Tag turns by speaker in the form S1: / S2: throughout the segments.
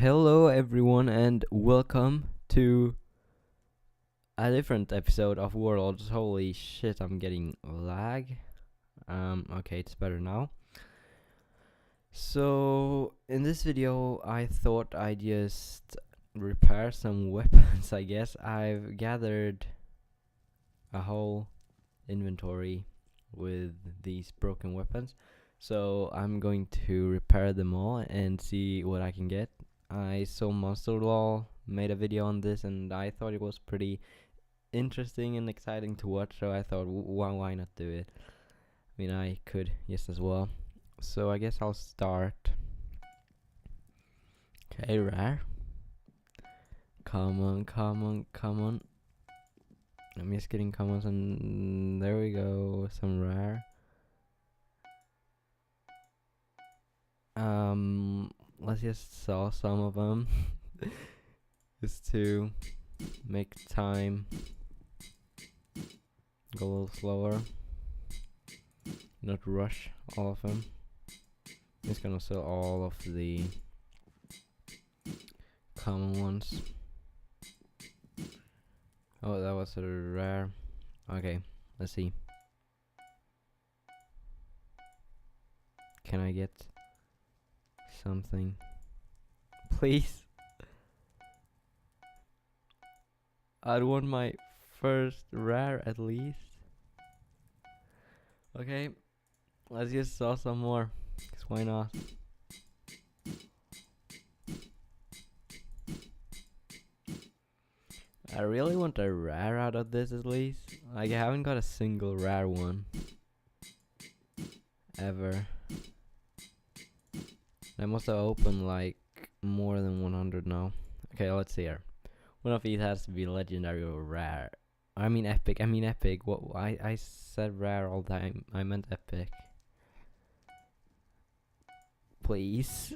S1: Hello everyone and welcome to a different episode of Warlords. Holy shit, I'm getting lag. Okay, it's better now. So in this video I thought I'd just repair some weapons. I guess I've gathered a whole inventory with these broken weapons, so I'm going to repair them all and see what I can get. I saw Monster Law made a video on this and I thought it was pretty interesting and exciting to watch, so I thought why not do it. I mean, I could just as well. So I guess I'll start. Okay, rare. Come on. I'm just getting commons and there we go, some rare. Let's just sell some of them just to make time go a little slower, not rush all of them. Just gonna sell all of the common ones. Oh, that was a rare. Okay, let's see. Can I get something, please? I'd want my first rare at least. Okay, let's just saw some more, 'cause why not? I really want a rare out of this at least. Like, I haven't got a single rare one ever. I must have opened like more than 100 now. Okay, let's see here. One of these has to be legendary or rare. I mean epic. What I said rare all the time. I meant epic. Please.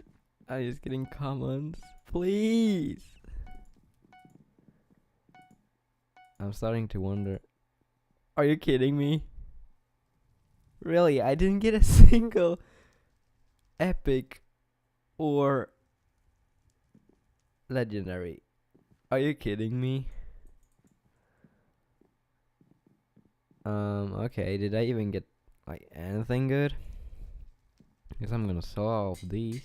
S1: I'm just getting commons. Please. I'm starting to wonder. Are you kidding me? Really? I didn't get a single epic or legendary. Are you kidding me? Okay, did I even get like anything good? Guess I'm gonna sell all of these.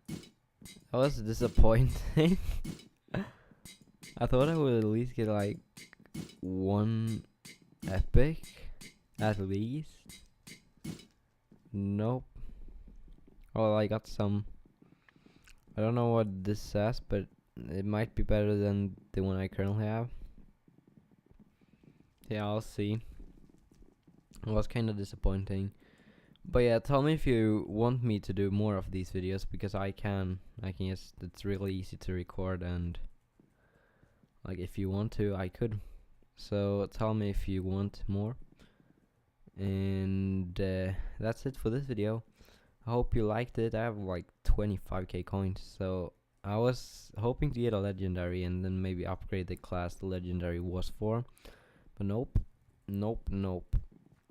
S1: That was disappointing. I thought I would at least get like one epic at least. Nope. Oh, I got some. I don't know what this says, but it might be better than the one I currently have. Yeah, I'll see. It was kind of disappointing. But yeah, tell me if you want me to do more of these videos, because I can just, it's really easy to record, and like if you want to, I could. So tell me if you want more. And that's it for this video. I hope you liked it. I have like 25k coins, so I was hoping to get a legendary and then maybe upgrade the class the legendary was for, but nope.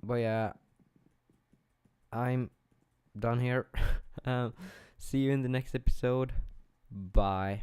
S1: But yeah, I'm done here. See you in the next episode. Bye.